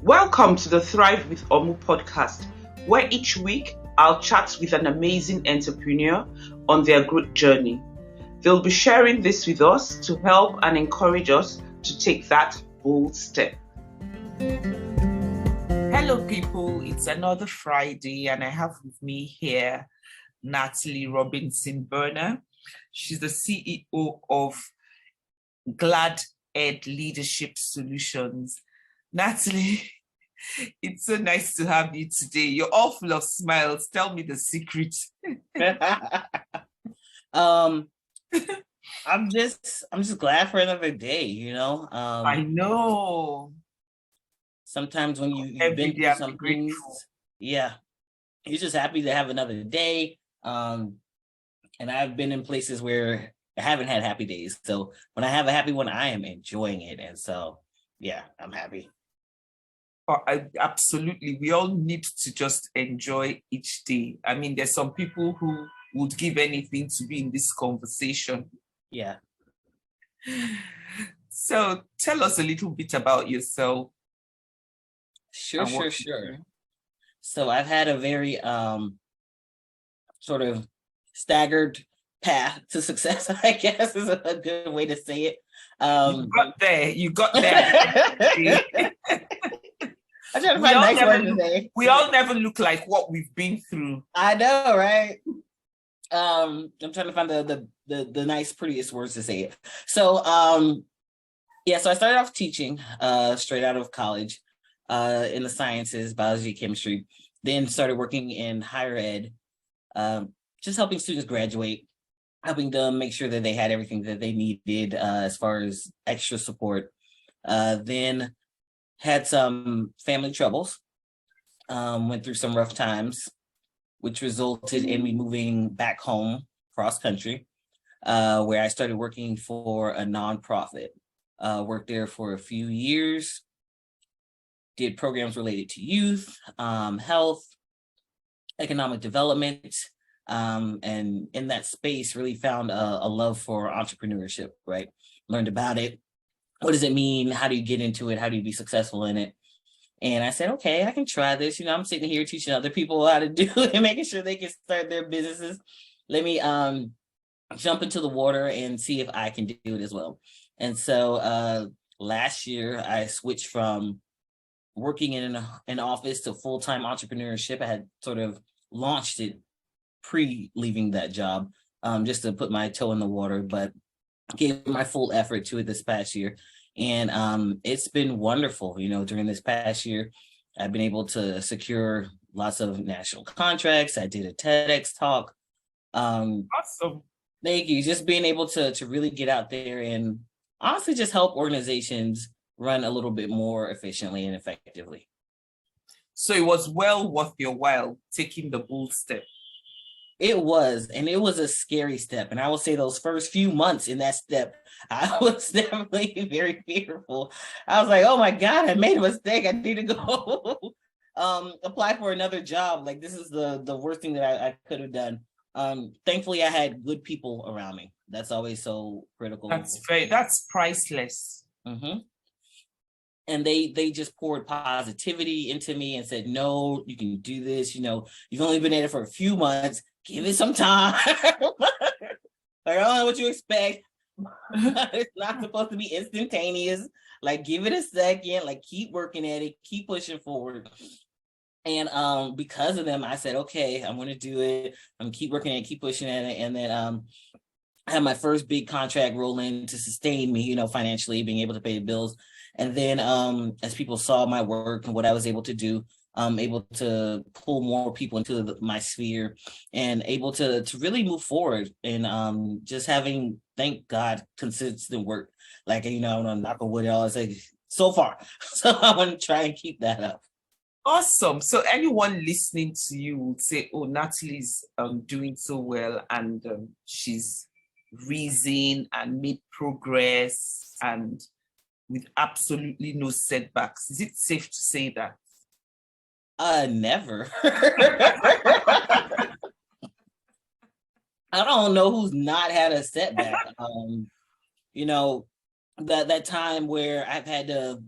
Welcome to the Thrive with Omu Podcast, where each week I'll chat with an amazing entrepreneur on their growth journey. They'll be sharing this with us to help and encourage us to take that bold step. Hello people, it's another Friday and I have with me here Natalie Robinson Bruner. She's the CEO of Glad Ed Leadership Solutions. Natalie, it's so nice to have you today. You're all full of smiles. Tell me the secret. I'm just glad for another day, you know. I know. Sometimes when you've been through some things, you're just happy to have another day. And I've been in places where I haven't had happy days. So when I have a happy one, I am enjoying it. And so, yeah, I'm happy. Absolutely. We all need to just enjoy each day. I mean, there's some people who would give anything to be in this conversation. Yeah. So tell us a little bit about yourself. Sure. So I've had a very sort of staggered path to success, I guess is a good way to say it. You got there. I'm trying to find a nice word to say. We all never look like what we've been through. I know, right? I'm trying to find the nice, prettiest words to say it. So, so I started off teaching straight out of college in the sciences, biology, chemistry, then started working in higher ed, just helping students graduate, helping them make sure that they had everything that they needed as far as extra support. Then had some family troubles, went through some rough times, which resulted in me moving back home cross country, where I started working for a nonprofit. Worked there for a few years, did programs related to youth, health, economic development, and in that space really found a love for entrepreneurship, right? Learned about it. What does it mean? How do you get into it? How do you be successful in it? And I said, okay, I can try this. You know, I'm sitting here teaching other people how to do it and making sure they can start their businesses. Let me jump into the water and see if I can do it as well. And so last year, I switched from working in an office to full-time entrepreneurship. I had sort of launched it pre-leaving that job just to put my toe in the water, but gave my full effort to it this past year. And it's been wonderful. You know, during this past year, I've been able to secure lots of national contracts. I did a TEDx talk. Awesome. Thank you. Just being able to really get out there and honestly just help organizations run a little bit more efficiently and effectively. So it was well worth your while taking the bold step. It was, and it was a scary step. And I will say those first few months in that step, I was definitely very fearful. I was like, oh my God, I made a mistake. I need to go apply for another job. Like, this is the worst thing that I could have done. Thankfully, I had good people around me. That's always so critical. That's priceless. Mm-hmm. And they just poured positivity into me and said, no, you can do this. You know, you've only been at it for a few months. Give it some time. Like, I don't know what you expect. It's not supposed to be instantaneous. Like, give it a second. Like, keep working at it. Keep pushing forward. And because of them, I said, okay, I'm going to do it. I'm going to keep working at it, keep pushing at it. And then I had my first big contract roll in to sustain me, you know, financially, being able to pay the bills. And then as people saw my work and what I was able to do, able to pull more people into my sphere and able to really move forward and just having, thank God, consistent work. Like, you know, I'm not on wood, I always say so far. So I want to try and keep that up. Awesome. So anyone listening to you would say, oh, Natalie's doing so well and she's risen and made progress and with absolutely no setbacks. Is it safe to say that? Never. I don't know who's not had a setback. You know, that time where I've had to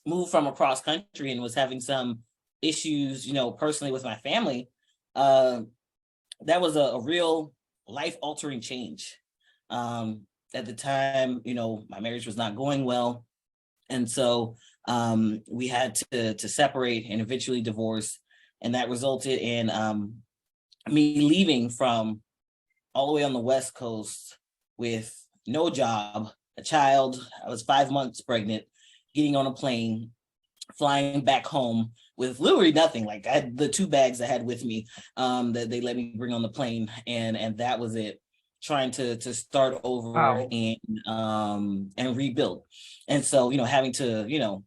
moved from across country and was having some issues, personally with my family, that was a real life-altering change. At the time, my marriage was not going well. And so we had to separate and eventually divorce. And that resulted in me leaving from all the way on the West Coast with no job, a child. I was 5 months pregnant, getting on a plane, flying back home with literally nothing. Like I had the 2 bags I had with me that they let me bring on the plane, and that was it. Trying to start over. Wow. and rebuild. And so, having to,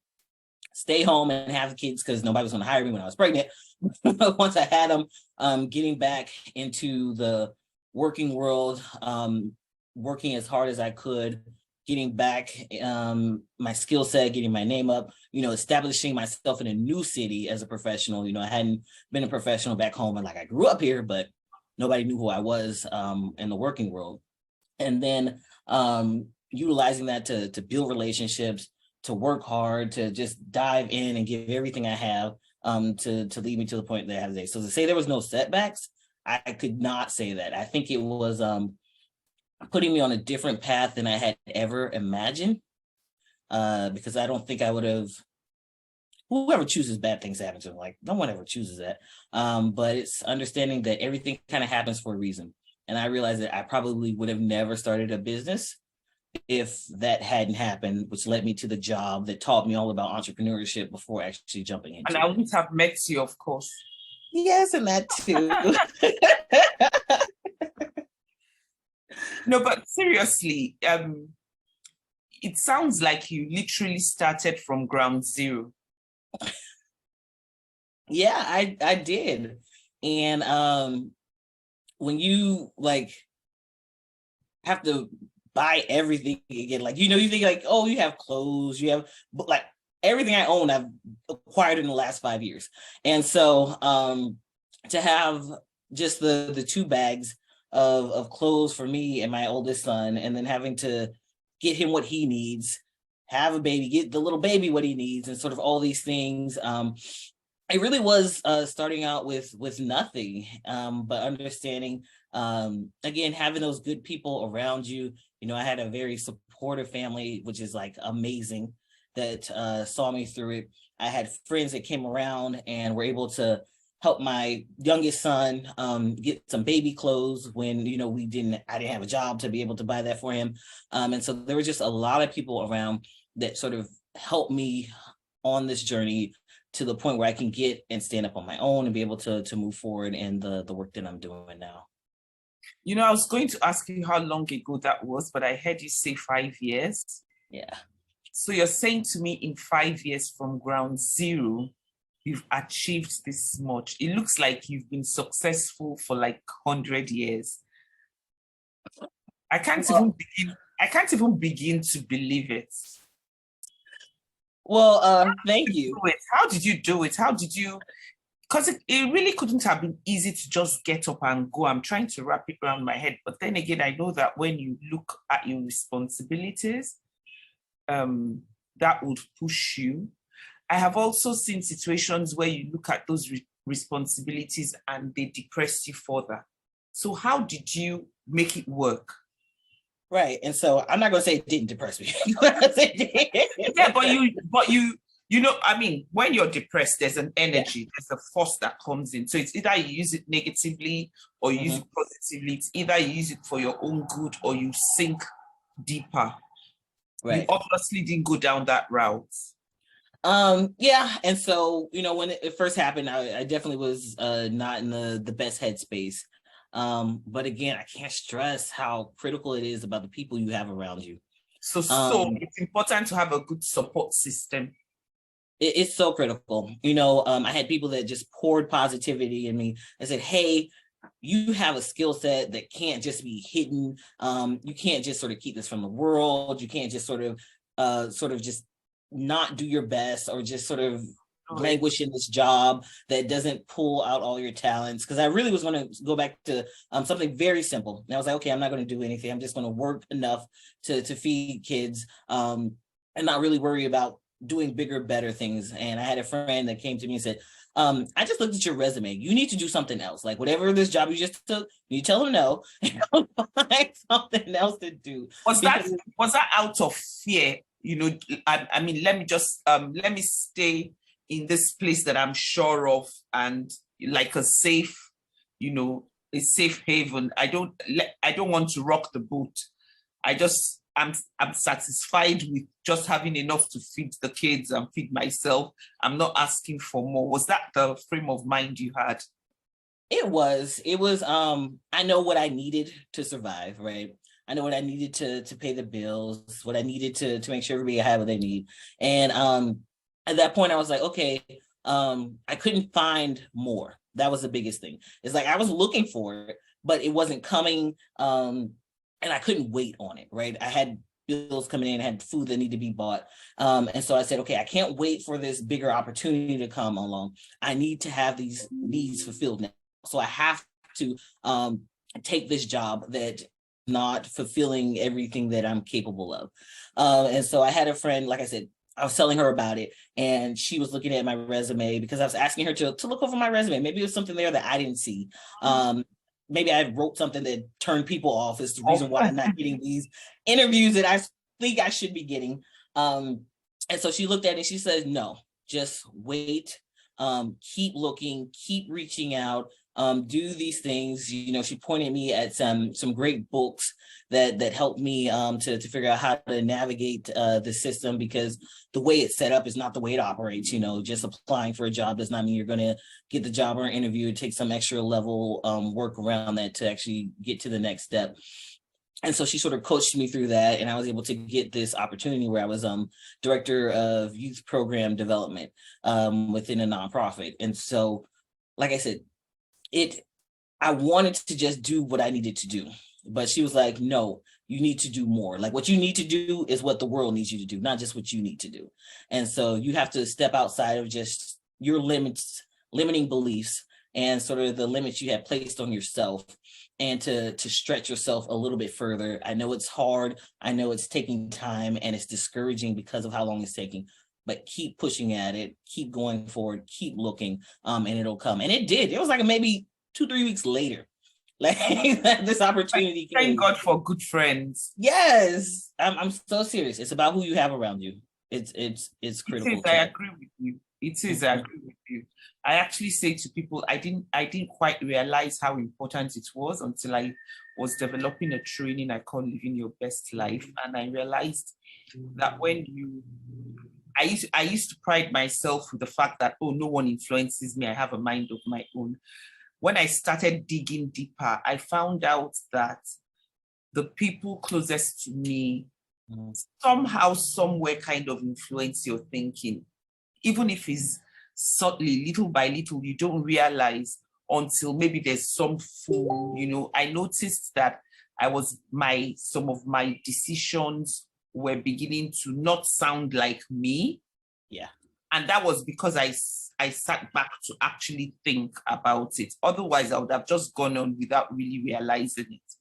stay home and have the kids because nobody was going to hire me when I was pregnant. Once I had them, getting back into the working world, working as hard as I could, getting back my skill set, getting my name up, establishing myself in a new city as a professional. I hadn't been a professional back home, and like I grew up here, but nobody knew who I was in the working world. And then utilizing that to build relationships, to work hard, to just dive in and give everything I have to lead me to the point that I have today. So to say there was no setbacks, I could not say that. I think it was putting me on a different path than I had ever imagined, because I don't think I would have. Whoever chooses bad things to happen to them, like no one ever chooses that. But it's understanding that everything kind of happens for a reason. And I realized that I probably would have never started a business if that hadn't happened, which led me to the job that taught me all about entrepreneurship before actually jumping into it. And I wouldn't have met you, of course. Yes, and that too. No, but seriously, it sounds like you literally started from ground zero. Yeah, I did. And when you like have to buy everything again, like you think like, oh, you have clothes, you have, but like everything I own I've acquired in the last 5 years. And so to have just the 2 bags of clothes for me and my oldest son, and then having to get him what he needs, have a baby, get the little baby what he needs, and sort of all these things. It really was starting out with nothing, but understanding, again, having those good people around you. I had a very supportive family, which is like amazing, that saw me through it. I had friends that came around and were able to help my youngest son get some baby clothes when, I didn't have a job to be able to buy that for him. And so there were just a lot of people around that sort of helped me on this journey to the point where I can get and stand up on my own and be able to move forward in the work that I'm doing now. I was going to ask you how long ago that was, but I heard you say 5 years. Yeah. So you're saying to me in 5 years from ground zero, you've achieved this much. It looks like you've been successful for like 100 years. I can't even begin to believe it. Well, thank you. How did you do it? How did you? Because it really couldn't have been easy to just get up and go. I'm trying to wrap it around my head. But then again, I know that when you look at your responsibilities, that would push you. I have also seen situations where you look at those responsibilities and they depress you further. So how did you make it work? Right. And so I'm not going to say it didn't depress me. Yeah, but you when you're depressed, there's an energy, there's a force that comes in. So it's either you use it negatively or you use it positively. It's either you use it for your own good or you sink deeper. Right. You obviously didn't go down that route. Yeah. And so, when it first happened, I definitely was not in the best headspace. But again, I can't stress how critical it is about the people you have around you. So it's important to have a good support system. It's so critical. I had people that just poured positivity in me and said, hey, you have a skill set that can't just be hidden. You can't just sort of keep this from the world. You can't just sort of just not do your best or just sort of languish in this job that doesn't pull out all your talents. Because I really was going to go back to something very simple. And I was like, okay, I'm not going to do anything. I'm just going to work enough to feed kids and not really worry about doing bigger, better things. And I had a friend that came to me and said, I just looked at your resume. You need to do something else. Like whatever this job you just took, you tell them no and find something else to do. Was that out of fear? You know, I mean, let me stay in this place that I'm sure of and like a safe, you know, a safe haven. I don't want to rock the boat. I'm satisfied with just having enough to feed the kids and feed myself. I'm not asking for more. Was that the frame of mind you had? It was, I know what I needed to survive, right? I know what I needed to pay the bills, what I needed to make sure everybody had what they need. And at that point I was like, okay, I couldn't find more. That was the biggest thing. It's like I was looking for it, but it wasn't coming. And I couldn't wait on it, right? I had bills coming in, I had food that needed to be bought. And so I said, okay, I can't wait for this bigger opportunity to come along. I need to have these needs fulfilled now. So I have to take this job that not fulfilling everything that I'm capable of. And so I had a friend, like I said, I was telling her about it, and she was looking at my resume because I was asking her to look over my resume. Maybe there's something there that I didn't see. Maybe I wrote something that turned people off. It's the reason why I'm not getting these interviews that I think I should be getting. And so she looked at it and she said, no, just wait, keep looking, keep reaching out, do these things. You know, she pointed me at some great books that helped me to figure out how to navigate the system, because the way it's set up is not the way it operates. You know, just applying for a job does not mean you're going to get the job or interview. It takes some extra level work around that to actually get to the next step. And so she sort of coached me through that, and I was able to get this opportunity where I was director of youth program development within a nonprofit. And so, like I said, I wanted to just do what I needed to do, but she was like, no, you need to do more. Like what you need to do is what the world needs you to do, not just what you need to do. And so you have to step outside of just your limiting beliefs and sort of the limits you have placed on yourself, and to stretch yourself a little bit further. I know it's hard. I know it's taking time and it's discouraging because of how long it's taking, but keep pushing at it, keep going forward, keep looking, and it'll come. And it did. It was like maybe 2-3 weeks later, like this opportunity came. Thank God for good friends. Yes, I'm so serious. It's about who you have around you. It's critical. It is, I agree with you. It is, I agree with you. I actually say to people, I didn't quite realize how important it was until I was developing a training I call Living Your Best Life. And I realized that I used to pride myself with the fact that, oh, no one influences me. I have a mind of my own. When I started digging deeper, I found out that the people closest to me somehow, somewhere kind of influence your thinking. Even if it's subtly, little by little, you don't realize until maybe there's some fool. You know, I noticed that some of my decisions were beginning to not sound like me. Yeah. And that was because I sat back to actually think about it. Otherwise, I would have just gone on without really realizing it.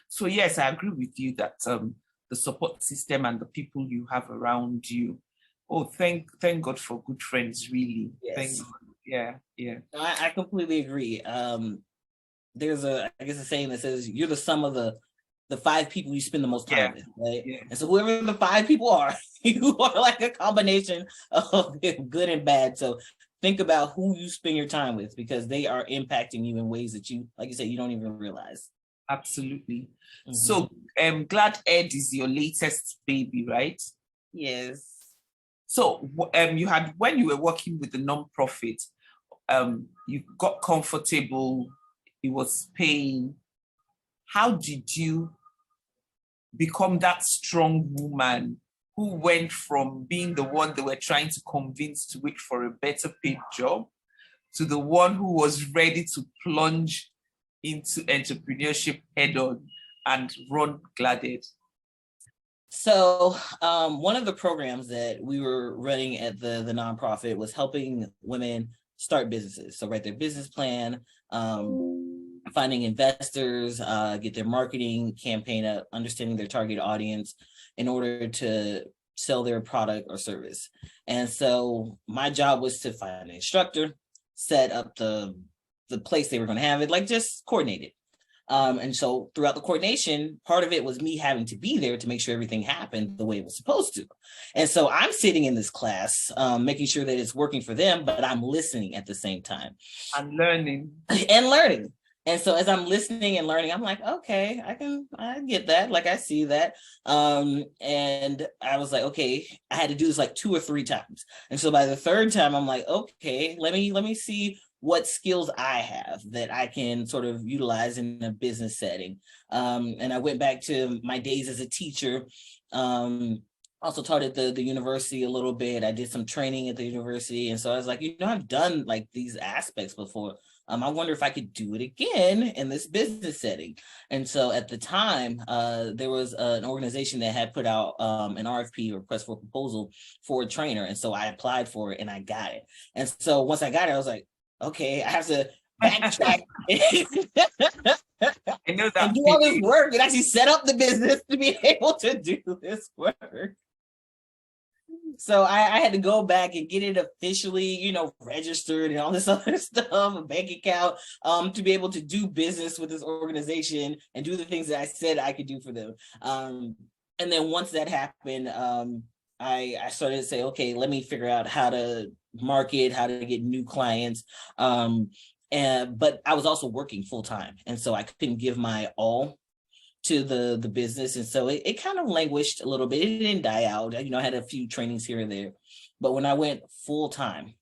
So yes, I agree with you that the support system and the people you have around you. Oh, thank God for good friends, really. Yes. Thank God. Yeah. I completely agree. There's a saying that says you're the sum of the 5 people you spend the most time with, right? Yeah. And so whoever the 5 people are, you are like a combination of good and bad. So think about who you spend your time with, because they are impacting you in ways that you, like you said, you don't even realize. Absolutely. Mm-hmm. So Glad Ed is your latest baby, right? Yes. So you had, when you were working with the nonprofit, you got comfortable, it was paying. How did you become that strong woman who went from being the one they were trying to convince to wait for a better paid job to the one who was ready to plunge into entrepreneurship head on and run Glad Ed? So one of the programs that we were running at the nonprofit was helping women start businesses. So write their business plan, finding investors, get their marketing campaign up, understanding their target audience in order to sell their product or service. And so my job was to find an instructor, set up the place they were going to have it, like just coordinate it. And so throughout the coordination, part of it was me having to be there to make sure everything happened the way it was supposed to. And so I'm sitting in this class, making sure that it's working for them, but I'm listening at the same time. And learning. And so as I'm listening and learning, I'm like, okay, I get that. Like, I see that. And I was like, okay, I had to do this like 2 or 3 times. And so by the 3rd time, I'm like, okay, let me see what skills I have that I can sort of utilize in a business setting. And I went back to my days as a teacher. Also taught at the university a little bit. I did some training at the university. And so I was like, I've done like these aspects before. I wonder if I could do it again in this business setting. And so at the time, there was an organization that had put out an RFP, or request for proposal, for a trainer. And so I applied for it and I got it. And so once I got it, I was like, okay, I have to backtrack I know that and do all this work and actually set up the business to be able to do this work. So I had to go back and get it officially, registered and all this other stuff, a bank account, to be able to do business with this organization and do the things that I said I could do for them. And then once that happened, I started to say, okay, let me figure out how to market, how to get new clients. But I was also working full time. And so I couldn't give my all to the business. And so it kind of languished a little bit. It didn't die out. I had a few trainings here and there. But when I went full time,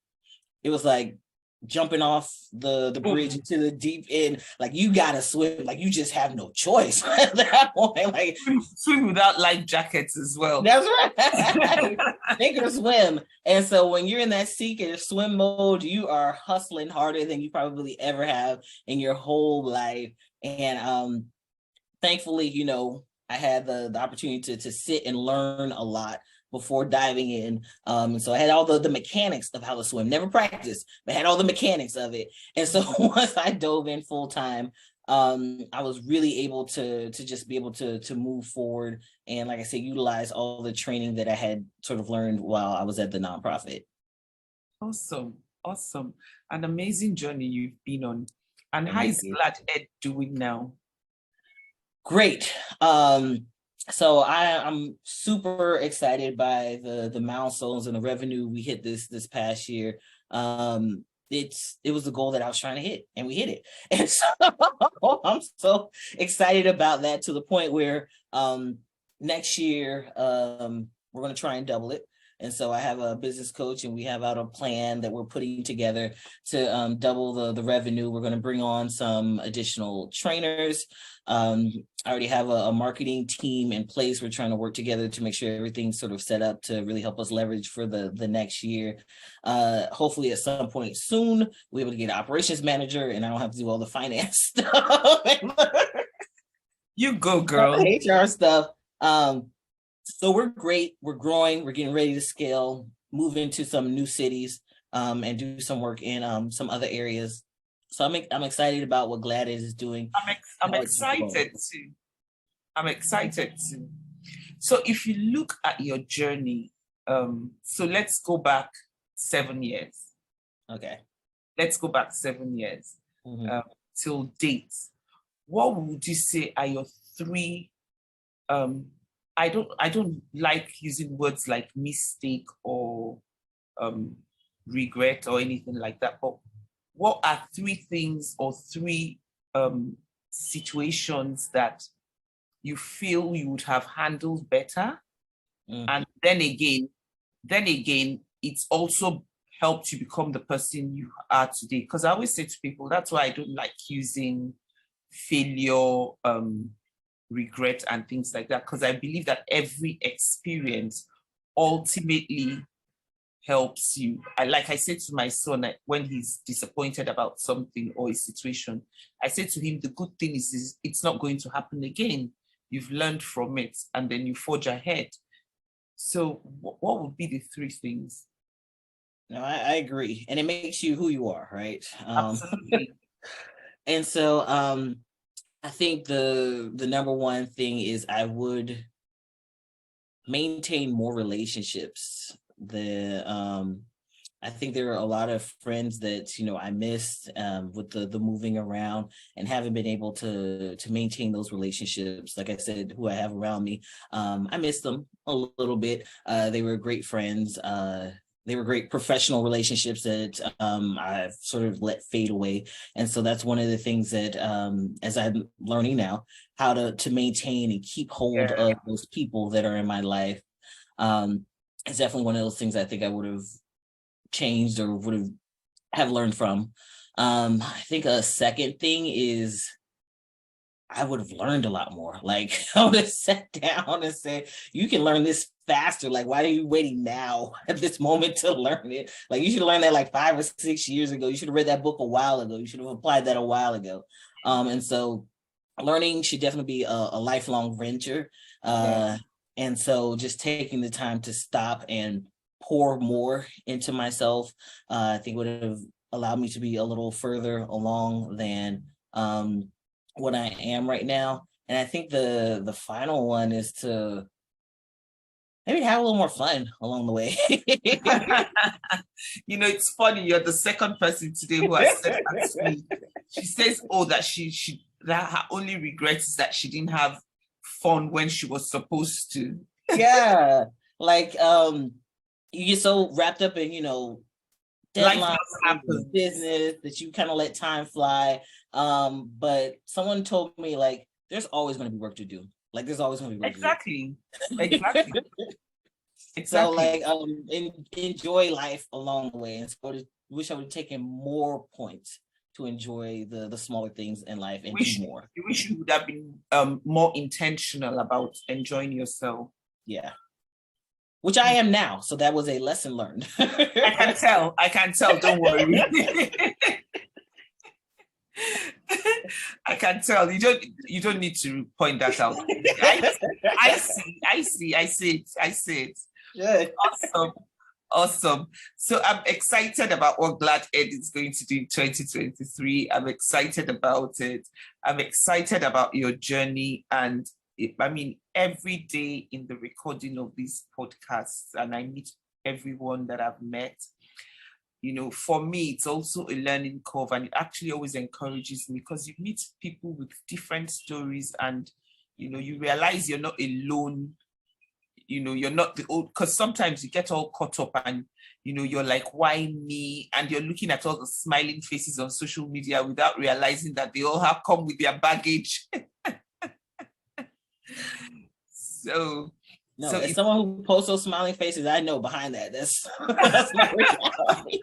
it was like jumping off the bridge into the deep end. Like, you gotta swim. Like, you just have no choice at that point. Like, swim without life jackets as well. That's right. Sink or swim. And so when you're in that sink or swim mode, you are hustling harder than you probably ever have in your whole life. And thankfully, I had the opportunity to sit and learn a lot before diving in. And so I had all the mechanics of how to swim, never practiced, but had all the mechanics of it. And so once I dove in full time, I was really able to just be able to move forward. And like I said, utilize all the training that I had sort of learned while I was at the nonprofit. Awesome. An amazing journey you've been on. And how is Glad Ed doing now? Great. So I'm super excited by the milestones and the revenue we hit this past year. It was the goal that I was trying to hit, and we hit it. And so I'm so excited about that, to the point where next year we're going to try and double it. And so I have a business coach, and we have out a plan that we're putting together to double the revenue. We're going to bring on some additional trainers. I already have a marketing team in place. We're trying to work together to make sure everything's sort of set up to really help us leverage for the next year. Hopefully at some point soon, we'll be able to get an operations manager, and I don't have to do all the finance stuff. You go, girl. HR stuff. So we're great. We're growing. We're getting ready to scale, move into some new cities, and do some work in some other areas. So I'm excited about what Glad is doing. I'm excited too. I'm excited too. So if you look at your journey, so let's go back 7 years. Okay. Let's go back 7 years till date. What would you say are your 3? I don't like using words like mistake or regret or anything like that, but what are 3 things or 3 situations that you feel you would have handled better? And then again, it's also helped you become the person you are today. Because I always say to people, that's why I don't like using failure, regret and things like that, because I believe that every experience ultimately helps you. Like I said to my son, when he's disappointed about something or a situation, I said to him, the good thing is it's not going to happen again. You've learned from it, and then you forge ahead. So what would be the 3 things? No, I agree. And it makes you who you are, right? Absolutely. And so I think the number one thing is I would maintain more relationships. I think there are a lot of friends that, you know, I missed with the moving around and haven't been able to maintain those relationships. Like I said, who I have around me, I miss them a little bit. They were great friends. They were great professional relationships that I've sort of let fade away. And so that's one of the things that, as I'm learning now, how to maintain and keep hold of those people that are in my life. It's definitely one of those things I think I would have changed or would have learned from. I think a second thing is I would have learned a lot more. Like I would have sat down and said, you can learn this faster. Like, why are you waiting now at this moment to learn it? Like, you should have learned that like 5 or 6 years ago. You should have read that book a while ago. You should have applied that a while ago. And so learning should definitely be a lifelong venture. And so just taking the time to stop and pour more into myself, I think would have allowed me to be a little further along than what I am right now. And I think the final one is to maybe have a little more fun along the way. You know, it's funny, you're the second person today who has said that to me. She says, oh, that that her only regret is that she didn't have fun when she was supposed to. Yeah. Like you get so wrapped up in, you know, deadlines, business, that you kind of let time fly. But someone told me, like, there's always going to be work to do. Like, there's always going to be work exactly. to do. Exactly. So, like, enjoy life along the way. And so I wish I would have taken more points to enjoy the smaller things in life and do more. You wish you would have been more intentional about enjoying yourself. Yeah. Which I am now. So that was a lesson learned. I can tell. Don't worry. I can tell. You don't need to point that out. I see it. Yeah. Awesome. So I'm excited about what Glad Ed is going to do in 2023. I'm excited about it. I'm excited about your journey. And I mean, every day in the recording of these podcasts, and I meet everyone that I've met, you know, for me, it's also a learning curve, and it actually always encourages me because you meet people with different stories and, you know, you realize you're not alone. You know, you're not the old, because sometimes you get all caught up and, you know, you're like, why me? And you're looking at all the smiling faces on social media without realizing that they all have come with their baggage. So as someone who posts those smiling faces, I know behind that. That's my reality.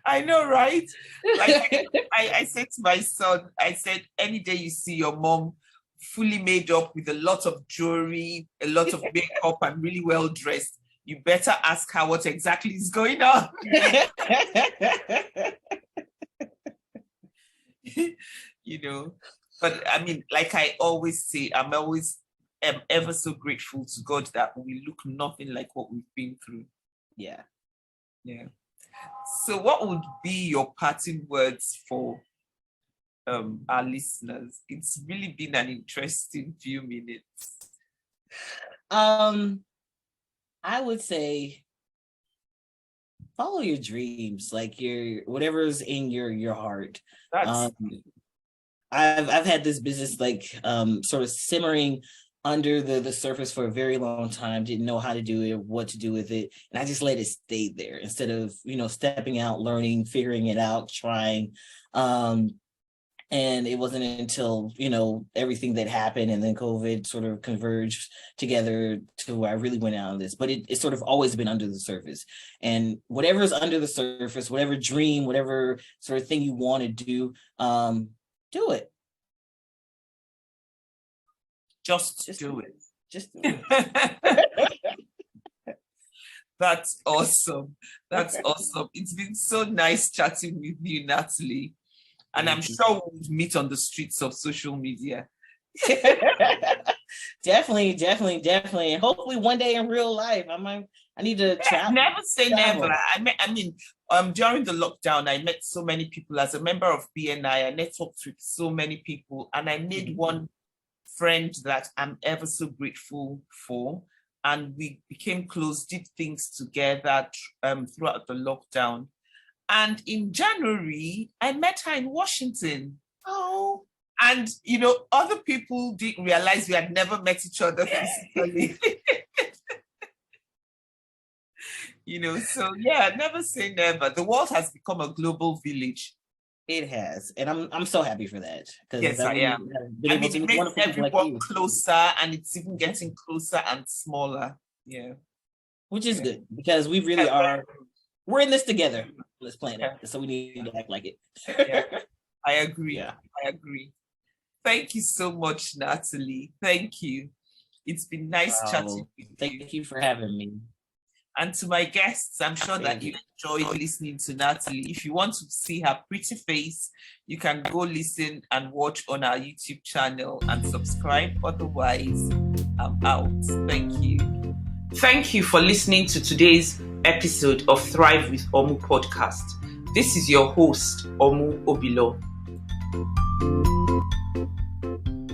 I know, right? Like I said to my son, I said, any day you see your mom fully made up with a lot of jewelry, a lot of makeup, and really well dressed, you better ask her what exactly is going on. You know, but I mean, like I always say, I'm ever so grateful to God that we look nothing like what we've been through. Yeah. So what would be your parting words for our listeners? It's really been an interesting few minutes. I would say follow your dreams, like your whatever's in your heart. I've had this business like sort of simmering under the surface for a very long time, didn't know how to do it, what to do with it. And I just let it stay there instead of, you know, stepping out, learning, figuring it out, trying. And it wasn't until, you know, everything that happened and then COVID sort of converged together to where I really went out on this. But it's sort of always been under the surface. And whatever's under the surface, whatever dream, whatever sort of thing you want to do it. Just do it. Just do it. That's awesome. It's been so nice chatting with you, Natalie. And I'm sure we'll meet on the streets of social media. Definitely. And hopefully one day in real life, I need to travel. Never say never. I mean, during the lockdown, I met so many people as a member of BNI. I networked with so many people, and I made one friend that I'm ever so grateful for. And we became close, did things together throughout the lockdown. And in January, I met her in Washington. Oh. And, other people didn't realize we had never met each other physically. So yeah, never say never. The world has become a global village. It has, and I'm so happy for that. Yes, I am. It makes everyone closer, and it's even getting closer and smaller. Yeah, which is good because we really are. We're in this together. Let's plan it. So we need to act like it. I agree. Yeah. I agree. Thank you so much, Natalie. Thank you. It's been nice chatting with you. Thank you for having me. And to my guests, I'm sure that you enjoyed listening to Natalie. If you want to see her pretty face, you can go listen and watch on our YouTube channel and subscribe. Otherwise, I'm out. Thank you. Thank you for listening to today's episode of Thrive with Omu Podcast. This is your host, Omu Obilo.